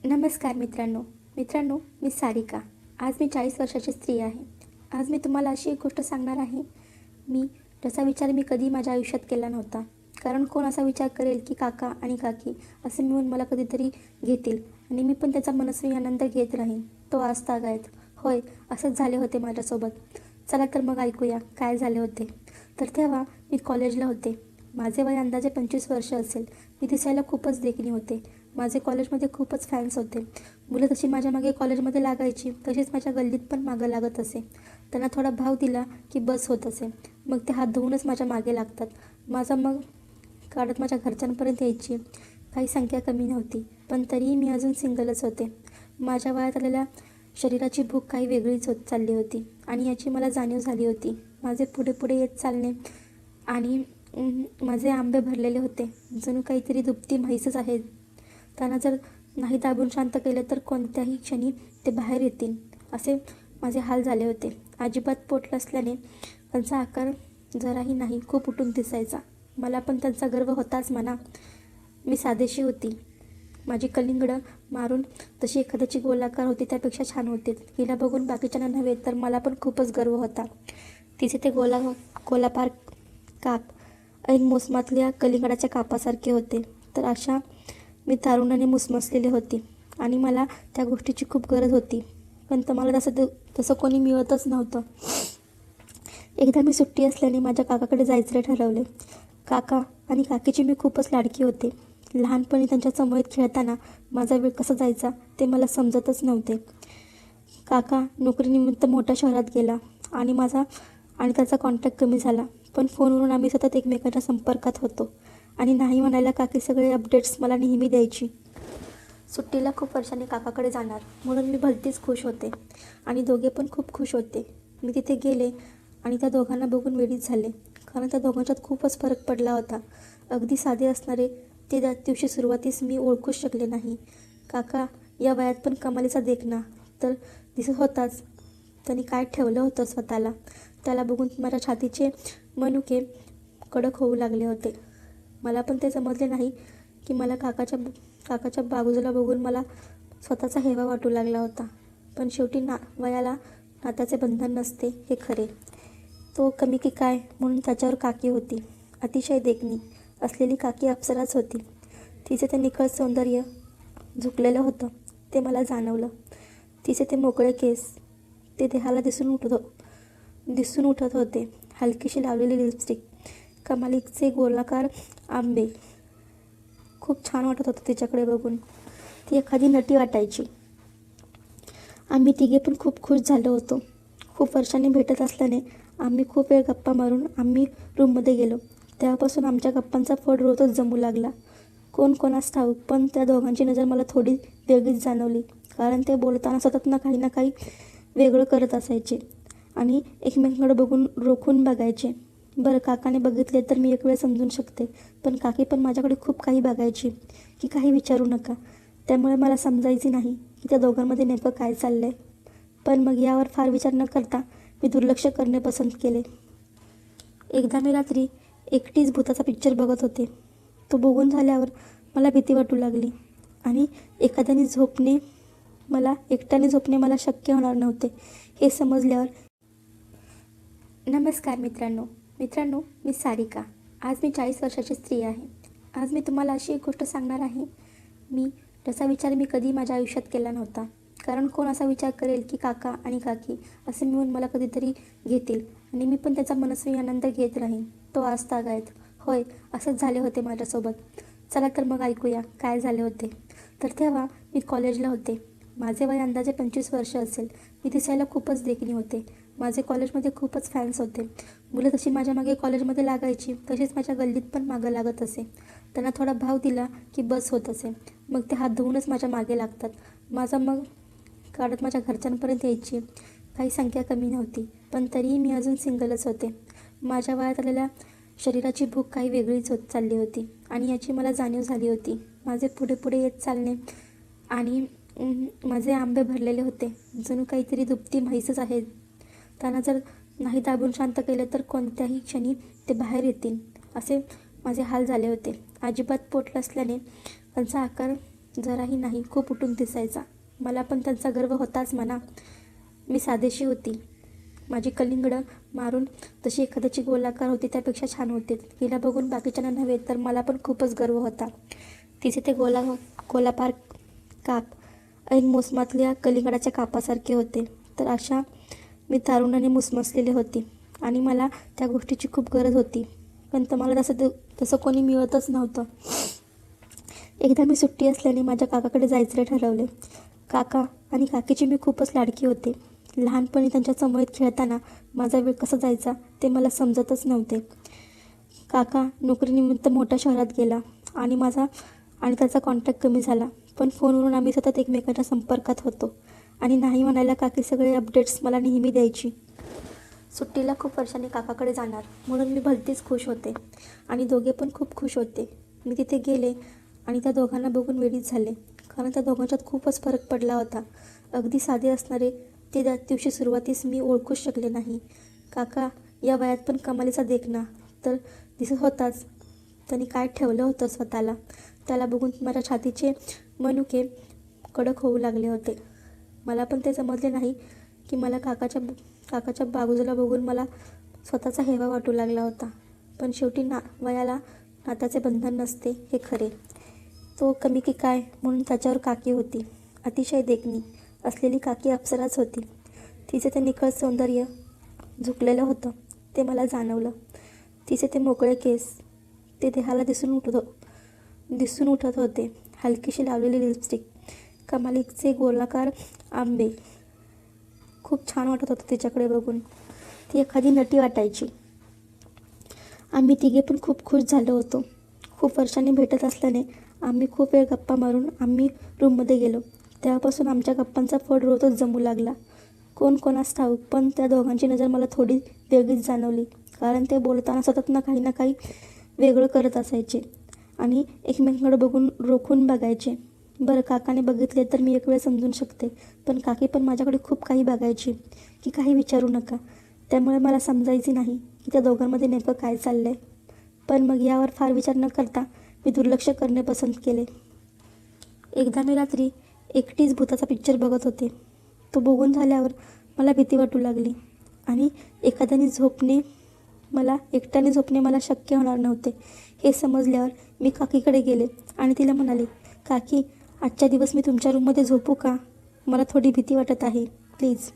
नमस्कार मित्रांनो मी सारिका. आज मी 40 वर्षाची स्त्री आहे. आज मी तुम्हाला अशी एक गोष्ट सांगणार आहे. ज्याचा विचार मी कधी माझ्या आयुष्यात केला नव्हता. कारण कोण असा विचार करेल की काका आणि काकी असे मिळून मला कधीतरी घेतील आणि मी पण त्याचा मनस्वी आनंद घेत राहीन. तो आज तागायत. होय, असंच झाले होते माझ्यासोबत. चला तर मग ऐकूया काय झाले होते. तर तेव्हा मी कॉलेजला होते. माझे वय अंदाजे 25 वर्ष असेल. मी दिसायला खूपच देखणी होते. माझे कॉलेजमध्ये खूपच फॅन्स होते. मुलं तशी माझ्या मागे कॉलेजमध्ये लागायची, तशीच माझ्या गल्लीत पण मागं लागत असे. त्यांना थोडा भाव दिला की बस होत असे. मग ते हात धुवूनच माझ्या मागे लागतात. माझा मग काढत माझ्या घरच्यांपर्यंत यायची. काही संख्या कमी नव्हती, पण तरीही मी अजून सिंगलच होते. माझ्या वयात आलेल्या शरीराची भूक काही वेगळीच होत चालली होती आणि याची मला जाणीव झाली होती. माझे पुढे पुढे येत चालणे आणि माझे आंबे भरलेले होते. जणू काहीतरी दुभती म्हैसच आहे. त्यांना जर नाही दाबून शांत केले तर कोणत्याही क्षणी ते बाहेर येतील, असे माझे हाल झाले होते. अजिबात पोट नसल्याने त्यांचा आकार जराही नाही खूप उठून दिसायचा. मला पण त्यांचा गर्व होताच म्हणा. मी साधेशी होती. माझी कलिंगडं मारून तशी एखाद्याची गोलाकार होती त्यापेक्षा छान होती. हिला बघून बाकीच्यांना नव्हे तर मला पण खूपच गर्व होता. तिचे ते गोलापार काप ऐन मोसमातल्या कलिंगडाच्या कापासारखे होते. तर अशा मी तारुण्याने मुसमसलेली होती आणि मला त्या गोष्टीची खूप गरज होती. पण मला तसं कोणी मिळतच नव्हतं. एकदा मी सुट्टी असल्याने माझ्या काकाकडे जायचे ठरवले. काका आणि काकीची मी खूपच लाडकी होते. लहानपणी त्यांच्या समवेत खेळताना माझा वेळ कसा जायचा ते मला समजतच नव्हते. काका नोकरीनिमित्त मोठ्या शहरात गेला आणि त्याचा कॉन्टॅक्ट कमी झाला. पण फोनवरून आम्ही सतत एकमेकांच्या संपर्कात होतो आणि नाही म्हणायला काकी सगळे अपडेट्स मला नेहमी द्यायची. सुट्टीला खूप वर्षांनी काकाकडे जाणार म्हणून मी भलतीच खुश होते आणि दोघे पण खूप खुश होते. मी तिथे गेले आणि त्या दोघांना बघून वेडीच झाले. कारण त्या दोघांच्यात खूपच फरक पडला होता. अगदी साधे असणारे ते त्या दिवशी सुरुवातीस मी ओळखूच शकले नाही. काका या वयात पण कमालीचा देखणा तर दिसत होताच. त्यांनी काय ठेवलं होतं स्वतःला, त्याला बघून माझ्या छातीचे मनुके कडक होऊ लागले होते. मला पण ते समजले नाही की मला काकाच्या बाजूला बघून मला स्वतःचा हेवा वाटू लागला होता. पण शेवटी वयाला नात्याचे बंधन नसते हे खरे. तो कमी की काय म्हणून त्याच्यावर काकी होती. अतिशय देखणी असलेली काकी अप्सराच होती. तिचे ते निखळ सौंदर्य झुकलेलं होतं ते मला जाणवलं. तिचे ते मोकळे केस ते देहाला दिसून उठत होते. हलकीशी लावलेली लिपस्टिक, कमालीचे गोलाकार आंबे. खूप छान वाटत होतं तिच्याकडे बघून. ती एखादी नटी वाटायची. आम्ही तिघे पण खूप खुश झालो होतो. खूप वर्षांनी भेटत असल्याने आम्ही खूप वेळ गप्पा मारून आम्ही रूममध्ये गेलो. तेव्हापासून आमच्या गप्पांचा फड रोजच जमू लागला. कोणास ठाऊक, पण त्या दोघांची नजर मला थोडी वेगळीच जाणवली. कारण ते बोलताना सतत ना काही वेगळं करत असायचे आणि एकमेकांकडे बघून रोखून बघायचे. बरं, काकाने बघितले तर मी एक वेळ समजून शकते, पण काकी पण माझ्याकडे खूप काही बघायची की काही विचारू नका. त्यामुळे मला समजायची नाही की त्या दोघांमध्ये नेमकं काय चाललंय. पण मग यावर फार विचार न करता मी दुर्लक्ष करणे पसंत केले. एकदा मी रात्री एकटीच भूताचा पिक्चर बघत होते. तो बघून झाल्यावर मला भीती वाटू लागली आणि एकट्याने झोपणे मला शक्य होणार नव्हते हे समजल्यावर. नमस्कार मित्रांनो मी सारिका. आज मी 40 वर्षाची स्त्री आहे. आज मी तुम्हाला अशी एक गोष्ट सांगणार आहे. ज्याचा विचार मी कधी माझ्या आयुष्यात केला नव्हता. कारण कोण असा विचार करेल की काका आणि काकी असे मिळून मला कधीतरी घेतील आणि मी पण त्याचा मनस्वी आनंद घेत राहीन. तो आज तागायत. होय, असंच झाले होते माझ्यासोबत. चला तर मग ऐकूया काय झाले होते. तर तेव्हा मी कॉलेजला होते. माझे वय अंदाजे 25 वर्ष असेल. मी दिसायला खूपच देखणी होते. माझे कॉलेजमध्ये खूपच फॅन्स होते. मुलं तशी माझ्या मागे कॉलेजमध्ये लागायची, तशीच माझ्या गल्लीत पण मागं लागत असे. त्यांना थोडा भाव दिला की बस होत असे. मग ते हात धुवूनच माझ्या मागे लागतात. माझा मग काढत माझ्या घरच्यांपर्यंत यायची. काही संख्या कमी नव्हती, पण तरीही मी अजून सिंगलच होते. माझ्या वयात आलेल्या शरीराची भूक काही वेगळीच होत चालली होती आणि याची मला जाणीव झाली होती. माझे पुढे पुढे येत चालणे आणि माझे आंबे भरलेले होते. जणू काहीतरी दुभती म्हैसच आहे. त्यांना जर नाही दाबून शांत केले तर कोणत्याही क्षणी ते बाहेर येतील, असे माझे हाल झाले होते. अजिबात पोट नसल्याने त्यांचा आकार जराही नाही, खूप उठून दिसायचा. मला पण त्यांचा गर्व होताच म्हणा. मी साधेशी होती. माझी कलिंगडं मारून जशी एखाद्याची गोलाकार होती त्यापेक्षा छान होते. हिला बघून बाकीच्यांना नव्हे तर मला पण खूपच गर्व होता. तिचे ते गोलापार काप ऐन मोसमातल्या कलिंगडाच्या कापासारखे होते. तर अशा मी तारुणाने मुसमसलेली होती आणि मला त्या गोष्टीची खूप गरज होती. पण मला तसं कोणी मिळतच नव्हतं. एकदा मी सुट्टी असल्याने माझ्या काकाकडे जायचे ठरवले. काका आणि काकीची मी खूपच लाडकी होते. लहानपणी त्यांच्या समवेत खेळताना माझा वेळ कसा जायचा ते मला समजतच नव्हते. काका नोकरीनिमित्त मोठ्या शहरात गेला आणि त्याचा कॉन्टॅक्ट कमी झाला. पण फोनवरून आम्ही सतत एकमेकांच्या संपर्कात होतो आणि नाही म्हणायला काकी सगळे अपडेट्स मला नेहमी द्यायची. सुट्टीला खूप वर्षांनी काकाकडे जाणार म्हणून मी भलतीच खुश होते आणि दोघे पण खूप खुश होते. मी तिथे गेले आणि त्या दोघांना बघून वेडीच झाले, कारण त्या दोघांच्यात खूपच फरक पडला होता. अगदी साधे असणारे ते त्या दिवशी सुरुवातीस मी ओळखूच शकले नाही. काका या वयात पण कमालीचा देखणा तर दिसत होताच. त्यांनी काय ठेवलं होतं स्वतःला, त्याला बघून माझ्या छातीचे मनुके कडक होऊ लागले होते. मला पण ते समजले नाही की मला काकाच्या बाजूला बघून मला स्वतःचा हेवा वाटू लागला होता. पण शेवटी वयाला नात्याचे बंधन नसते हे खरे. तो कमी की काय म्हणून त्याच्यावर काकी होती. अतिशय देखणी असलेली काकी अप्सराच होती. तिचे ते निखळ सौंदर्य झुकलेलं होतं ते मला जाणवलं. तिचे ते मोकळे केस ते देहाला दिसून उठत होते. हलकीशी लावलेली लिपस्टिक, कमालीचे गोलाकार आंबे, खूप छान वाटत होतं तिच्याकडे बघून. ती एखादी नटी वाटायची. आम्ही तिघे पण खूप खुश झालो होतो. खूप वर्षांनी भेटत असल्याने आम्ही खूप वेळ गप्पा मारून आम्ही रूममध्ये गेलो. तेव्हापासून आमच्या गप्पांचा फड रोजच जमू लागला. कोण कोणास ठाऊक, पण त्या दोघांची नजर मला थोडी वेगळीच जाणवली, कारण ते बोलताना सतत ना काही वेगळं करत असायचे आणि एकमेकांकडे बघून रोखून बघायचे. बरं, काकाने बघितले तर मी एक वेळ समजून शकते, पण काकी पण माझ्याकडे खूप काही बघायची की काही विचारू नका. त्यामुळे मला समजायची नाही की त्या दोघांमध्ये नेमकं काय चाललंय. पण मग यावर फार विचार न करता मी दुर्लक्ष करणे पसंत केले. एकदा मी रात्री एकटीच भूताचा पिक्चर बघत होते. तो बघून झाल्यावर मला भीती वाटू लागली आणि एकट्याने झोपणे मला शक्य होणार नव्हते हे समजल्यावर मी काकीकडे गेले आणि तिला म्हणाले, काकी, आजच्या दिवस मी तुमच्या रूममध्ये झोपू का? मला थोडी भीती वाटत आहे, प्लीज.